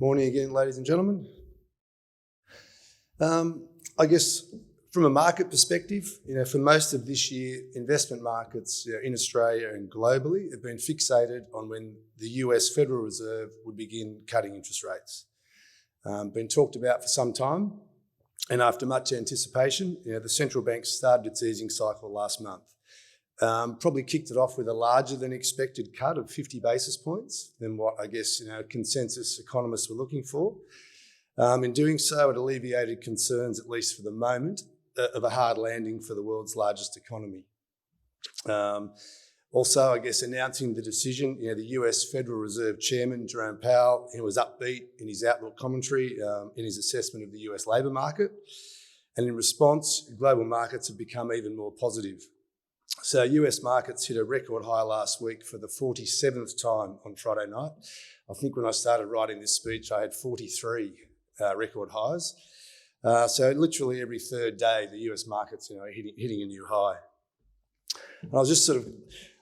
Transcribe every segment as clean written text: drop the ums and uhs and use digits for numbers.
Morning again, ladies and gentlemen. I guess from a market perspective, for most of this year, investment markets in Australia and globally have been fixated on when the US Federal Reserve would begin cutting interest rates. Been talked about for some time, and after much anticipation, the central bank started its easing cycle last month. Probably kicked it off with a larger than expected cut of 50 basis points than what I guess consensus economists were looking for. In doing so, it alleviated concerns, at least for the moment, of a hard landing for the world's largest economy. Also, I guess announcing the decision, the US Federal Reserve Chairman, Jerome Powell, was upbeat in his outlook commentary, in his assessment of the US labour market. And in response, global markets have become even more positive. So US markets hit a record high last week for the 47th time on Friday night. I think when I started writing this speech, I had 43 record highs. So literally every third day, the US markets hitting a new high. And I was just sort of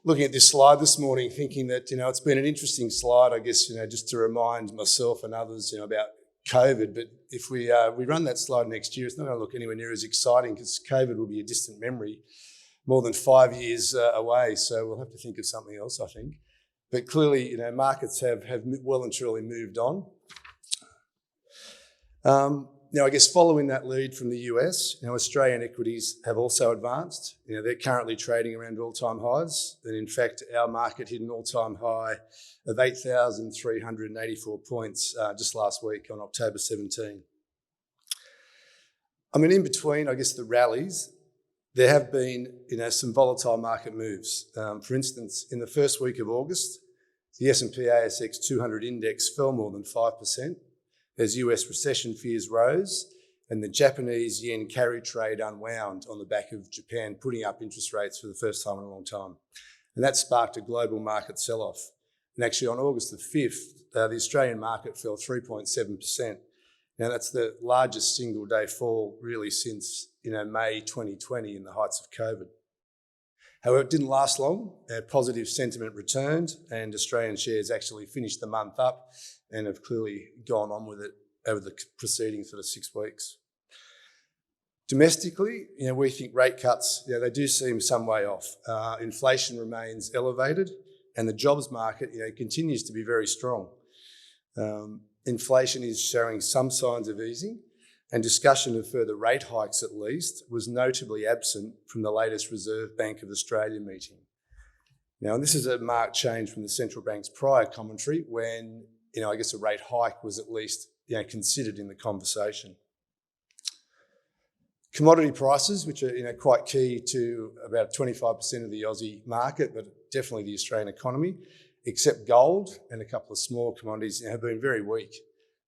looking at this slide this morning, thinking that it's been an interesting slide, I guess, just to remind myself and others about COVID. But if we run that slide next year, it's not going to look anywhere near as exciting because COVID will be a distant memory, more than 5 years away. So we'll have to think of something else, I think. But clearly, markets have well and truly moved on. Now, I guess following that lead from the US, Australian equities have also advanced. They're currently trading around all-time highs. And in fact, our market hit an all-time high of 8,384 points just last week on October 17. I mean, in between, I guess, the rallies, there have been, some volatile market moves. For instance, in the first week of August, the S&P ASX 200 index fell more than 5% as US recession fears rose and the Japanese yen carry trade unwound on the back of Japan putting up interest rates for the first time in a long time. And that sparked a global market sell-off. And actually on August the 5th, the Australian market fell 3.7%. Now that's the largest single day fall really since May 2020 in the heights of COVID. However, it didn't last long. Positive sentiment returned and Australian shares actually finished the month up and have clearly gone on with it over the preceding sort of 6 weeks. Domestically, we think rate cuts, they do seem some way off. Inflation remains elevated and the jobs market, continues to be very strong. Inflation is showing some signs of easing, and discussion of further rate hikes at least was notably absent from the latest Reserve Bank of Australia meeting. Now, and this is a marked change from the central bank's prior commentary when, I guess a rate hike was at least, considered in the conversation. Commodity prices, which are, quite key to about 25% of the Aussie market, but definitely the Australian economy, except gold and a couple of small commodities, have been very weak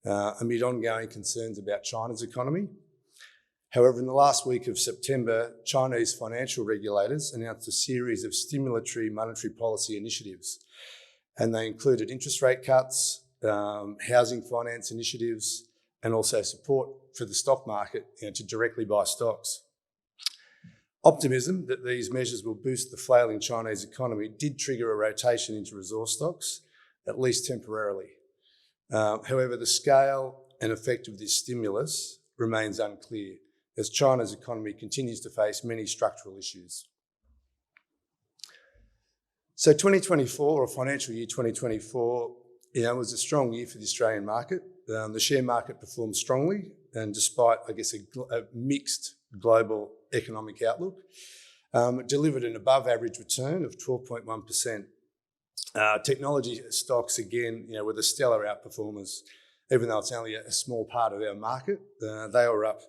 amid ongoing concerns about China's economy. However, in the last week of September, Chinese financial regulators announced a series of stimulatory monetary policy initiatives, and they included interest rate cuts, housing finance initiatives, and also support for the stock market to directly buy stocks. Optimism that these measures will boost the flailing Chinese economy did trigger a rotation into resource stocks, at least temporarily. However, the scale and effect of this stimulus remains unclear as China's economy continues to face many structural issues. So 2024, or financial year 2024, was a strong year for the Australian market. The share market performed strongly, and despite, I guess, a mixed global economic outlook, it delivered an above-average return of 12.1%. Technology stocks, again, were the stellar outperformers, even though it's only a small part of our market. They were up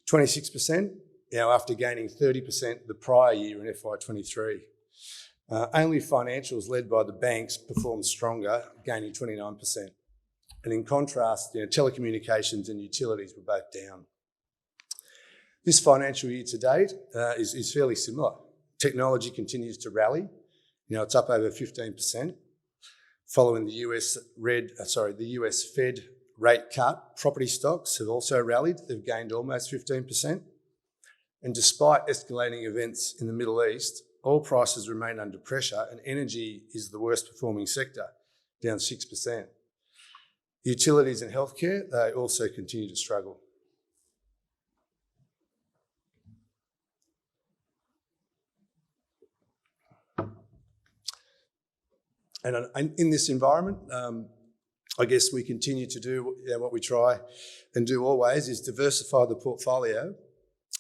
26%, after gaining 30% the prior year in FY23. Only financials led by the banks performed stronger, gaining 29%. And in contrast, telecommunications and utilities were both down. This financial year to date is fairly similar. Technology continues to rally. It's up over 15%. Following the US Fed rate cut, property stocks have also rallied. They've gained almost 15%. And despite escalating events in the Middle East, oil prices remain under pressure and energy is the worst performing sector, down 6%. Utilities and healthcare, they also continue to struggle. And in this environment, I guess we continue to do what we try and do always is diversify the portfolio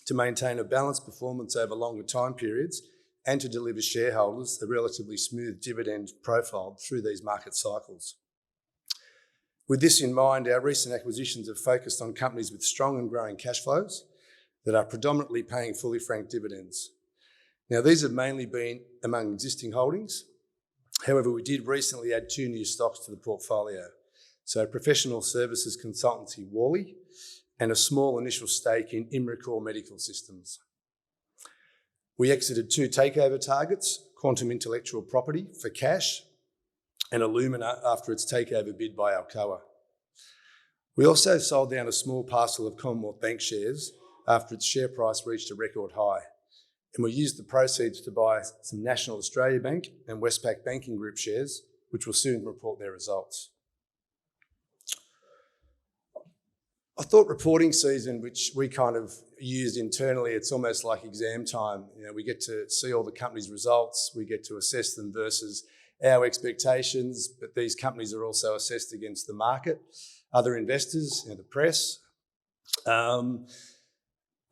to maintain a balanced performance over longer time periods and to deliver shareholders a relatively smooth dividend profile through these market cycles. With this in mind, our recent acquisitions have focused on companies with strong and growing cash flows that are predominantly paying fully franked dividends. Now, these have mainly been among existing holdings. However, we did recently add 2 new stocks to the portfolio. So professional services consultancy Worley and a small initial stake in Imricor Medical Systems. We exited 2 takeover targets, Quantum Intellectual Property for cash and Illumina after its takeover bid by Alcoa. We also sold down a small parcel of Commonwealth Bank shares after its share price reached a record high. And we used the proceeds to buy some National Australia Bank and Westpac Banking Group shares, which will soon report their results. I thought reporting season, which we kind of used internally, it's almost like exam time. We get to see all the companies' results, we get to assess them versus our expectations, but these companies are also assessed against the market, other investors, the press. So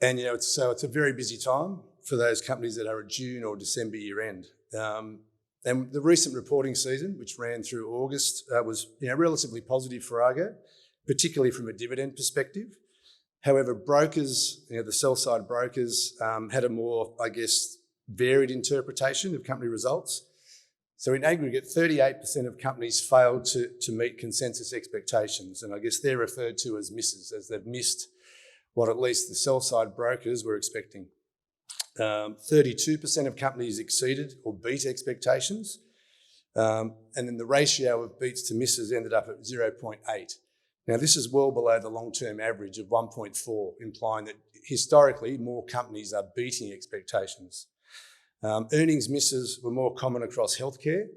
it's a very busy time for those companies that are at June or December year end. And the recent reporting season, which ran through August, was relatively positive for Argo, particularly from a dividend perspective. However, brokers, the sell-side brokers, had a more, varied interpretation of company results. So in aggregate, 38% of companies failed to meet consensus expectations, and I guess they're referred to as misses, as they've missed what at least the sell-side brokers were expecting. 32% of companies exceeded or beat expectations, and then the ratio of beats to misses ended up at 0.8. Now, this is well below the long-term average of 1.4, implying that historically more companies are beating expectations. Earnings misses were more common across healthcare,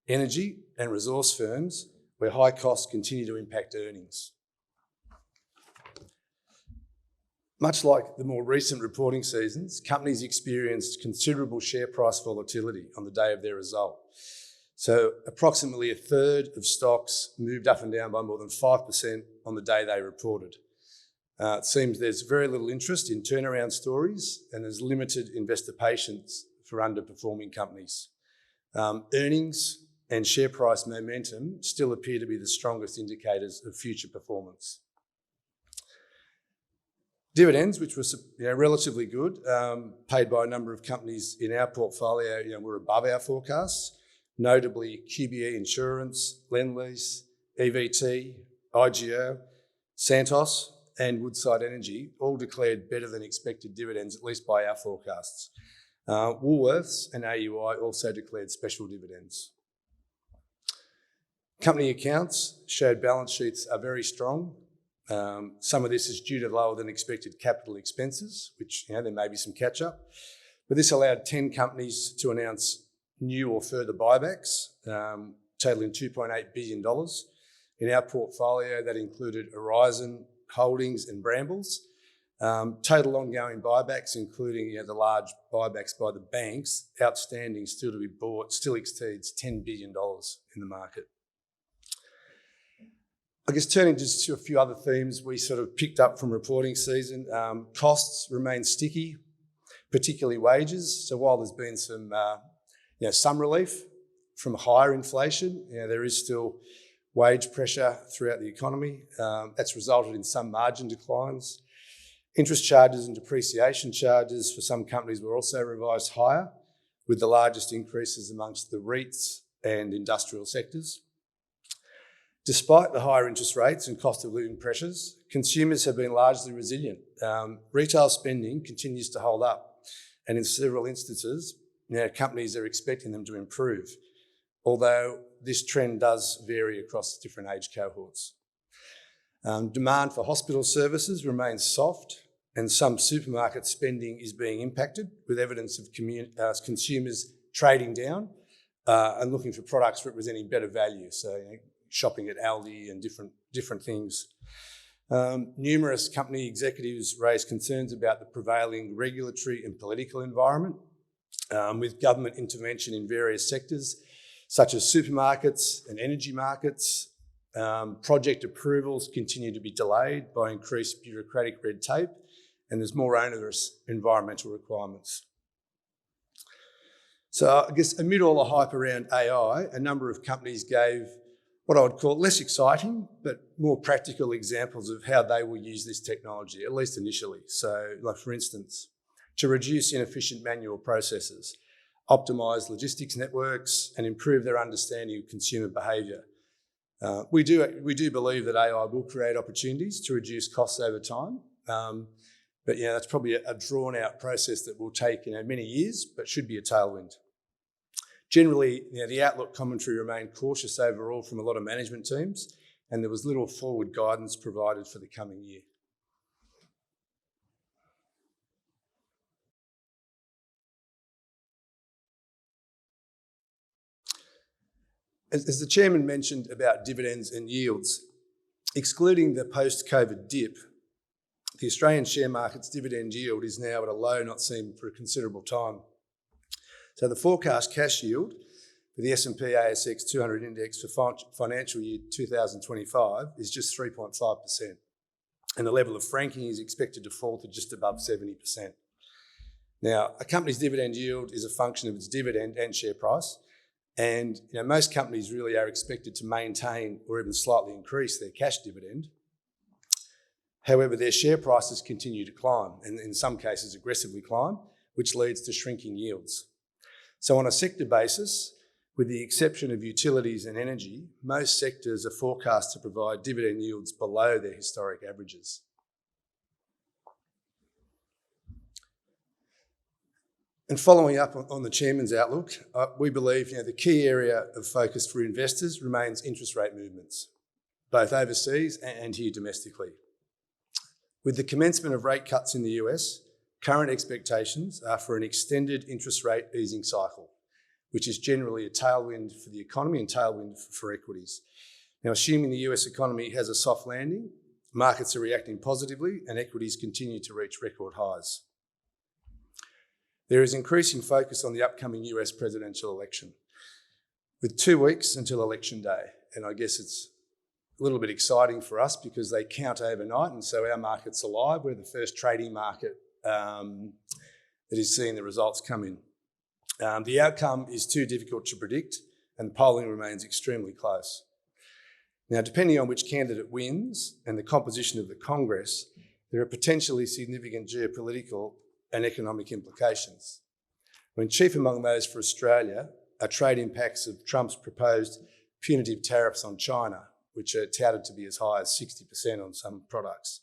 energy and resource firms, where high costs continue to impact earnings. Much like the more recent reporting seasons, companies experienced considerable share price volatility on the day of their result. So approximately a third of stocks moved up and down by more than 5% on the day they reported. It seems there's very little interest in turnaround stories and there's limited investor patience for underperforming companies. Earnings and share price momentum still appear to be the strongest indicators of future performance. Dividends, which were relatively good, paid by a number of companies in our portfolio, were above our forecasts, notably QBE Insurance, Lendlease, EVT, IGO, Santos and Woodside Energy all declared better than expected dividends, at least by our forecasts. Woolworths and AUI also declared special dividends. Company accounts showed balance sheets are very strong. Some of this is due to lower than expected capital expenses, which there may be some catch up. But this allowed 10 companies to announce new or further buybacks, totaling $2.8 billion. In our portfolio, that included Horizon Holdings and Brambles. Total ongoing buybacks, including the large buybacks by the banks, outstanding still to be bought, still exceeds $10 billion in the market. I guess turning just to a few other themes we sort of picked up from reporting season, costs remain sticky, particularly wages. So while there's been some relief from higher inflation, there is still wage pressure throughout the economy. That's resulted in some margin declines. Interest charges and depreciation charges for some companies were also revised higher, with the largest increases amongst the REITs and industrial sectors. Despite the higher interest rates and cost of living pressures, consumers have been largely resilient. Retail spending continues to hold up, and in several instances, companies are expecting them to improve, although this trend does vary across different age cohorts. Demand for hospital services remains soft, and some supermarket spending is being impacted, with evidence of consumers trading down and looking for products representing better value. So shopping at Aldi and different different things. Numerous company executives raised concerns about the prevailing regulatory and political environment, with government intervention in various sectors, such as supermarkets and energy markets. Project approvals continue to be delayed by increased bureaucratic red tape, and there's more onerous environmental requirements. So I guess amid all the hype around AI, a number of companies gave what I would call less exciting, but more practical examples of how they will use this technology, at least initially. So, like for instance, to reduce inefficient manual processes, optimise logistics networks, and improve their understanding of consumer behaviour. We do believe that AI will create opportunities to reduce costs over time, but that's probably a drawn-out process that will take many years, but should be a tailwind. Generally, the outlook commentary remained cautious overall from a lot of management teams, and there was little forward guidance provided for the coming year. As the chairman mentioned about dividends and yields, excluding the post-COVID dip, the Australian share market's dividend yield is now at a low not seen for a considerable time. So the forecast cash yield for the S&P ASX 200 index for financial year 2025 is just 3.5%, and the level of franking is expected to fall to just above 70%. Now, a company's dividend yield is a function of its dividend and share price, and most companies really are expected to maintain or even slightly increase their cash dividend. However, their share prices continue to climb, and in some cases aggressively climb, which leads to shrinking yields. So on a sector basis, with the exception of utilities and energy, most sectors are forecast to provide dividend yields below their historic averages. And following up on the chairman's outlook, we believe the key area of focus for investors remains interest rate movements, both overseas and here domestically. With the commencement of rate cuts in the US, current expectations are for an extended interest rate easing cycle, which is generally a tailwind for the economy and tailwind for equities. Now, assuming the US economy has a soft landing, markets are reacting positively and equities continue to reach record highs. There is increasing focus on the upcoming US presidential election, with 2 weeks until election day. And I guess it's a little bit exciting for us because they count overnight, and so our market's alive. We're the first trading market that is seeing the results come in. The outcome is too difficult to predict, and polling remains extremely close. Now, depending on which candidate wins and the composition of the Congress, there are potentially significant geopolitical and economic implications. Chief among those for Australia are trade impacts of Trump's proposed punitive tariffs on China, which are touted to be as high as 60% on some products.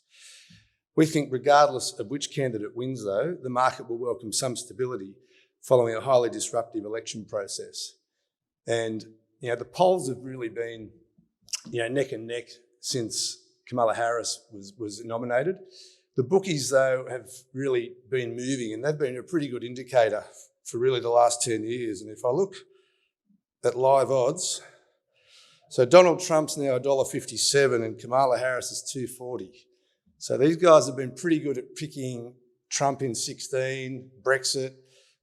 We think regardless of which candidate wins, though, the market will welcome some stability following a highly disruptive election process. And the polls have really been neck and neck since Kamala Harris was nominated. The bookies, though, have really been moving, and they've been a pretty good indicator for really the last 10 years. And if I look at live odds, so Donald Trump's now $1.57 and Kamala Harris is $2.40. So these guys have been pretty good at picking Trump in 16, Brexit,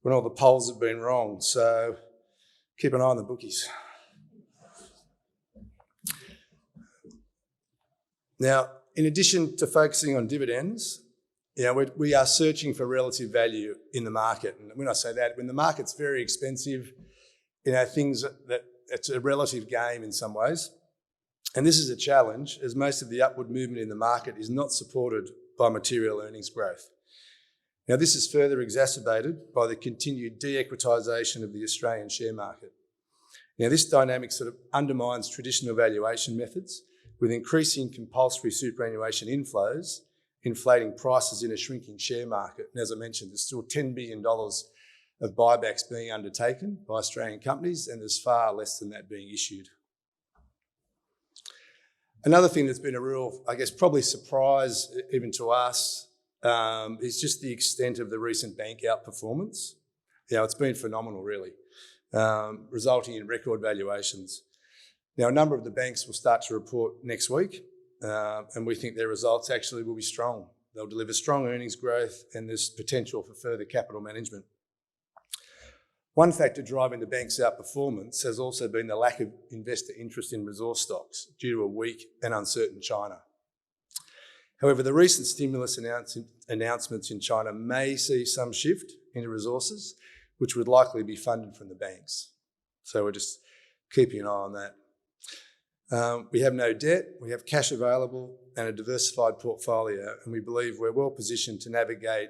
when all the polls have been wrong. So keep an eye on the bookies. Now, in addition to focusing on dividends, we are searching for relative value in the market. And when I say that, when the market's very expensive, things that it's a relative game in some ways. And this is a challenge, as most of the upward movement in the market is not supported by material earnings growth. Now, this is further exacerbated by the continued de-equitisation of the Australian share market. Now, this dynamic sort of undermines traditional valuation methods, with increasing compulsory superannuation inflows inflating prices in a shrinking share market. And as I mentioned, there's still $10 billion of buybacks being undertaken by Australian companies, and there's far less than that being issued. Another thing that's been a real, probably surprise even to us, is just the extent of the recent bank outperformance. It's been phenomenal, really, resulting in record valuations. Now, a number of the banks will start to report next week, and we think their results actually will be strong. They'll deliver strong earnings growth, and there's potential for further capital management. One factor driving the bank's outperformance has also been the lack of investor interest in resource stocks due to a weak and uncertain China. However, the recent stimulus announcements in China may see some shift into resources, which would likely be funded from the banks. So we're just keeping an eye on that. We have no debt, we have cash available and a diversified portfolio, and we believe we're well positioned to navigate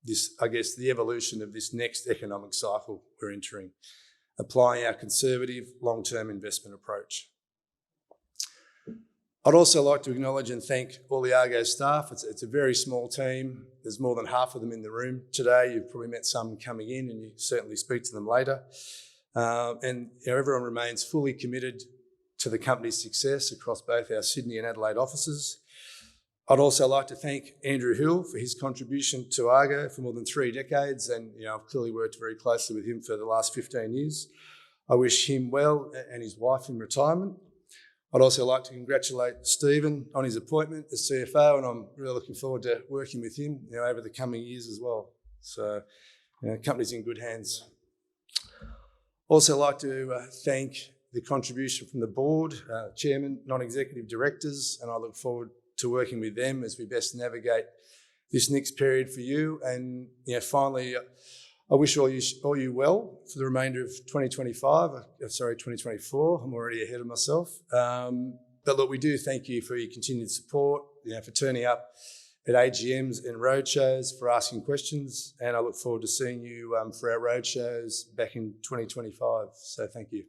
this, the evolution of this next economic cycle we're entering, applying our conservative long-term investment approach. I'd also like to acknowledge and thank all the Argo staff. It's a very small team. There's more than half of them in the room today. You've probably met some coming in, and you certainly speak to them later. Everyone remains fully committed to the company's success across both our Sydney and Adelaide offices. I'd also like to thank Andrew Hill for his contribution to Argo for more than 3 decades, and I've clearly worked very closely with him for the last 15 years. I wish him well and his wife in retirement. I'd also like to congratulate Stephen on his appointment as CFO, and I'm really looking forward to working with him over the coming years as well. So, the company's in good hands. Also like to thank the contribution from the board, chairman, non-executive directors, and I look forward to working with them as we best navigate this next period for you. And finally, I wish all you well for the remainder of 2024. I'm already ahead of myself. But look, we do thank you for your continued support, for turning up at AGMs and roadshows, for asking questions, and I look forward to seeing you for our roadshows back in 2025. So thank you.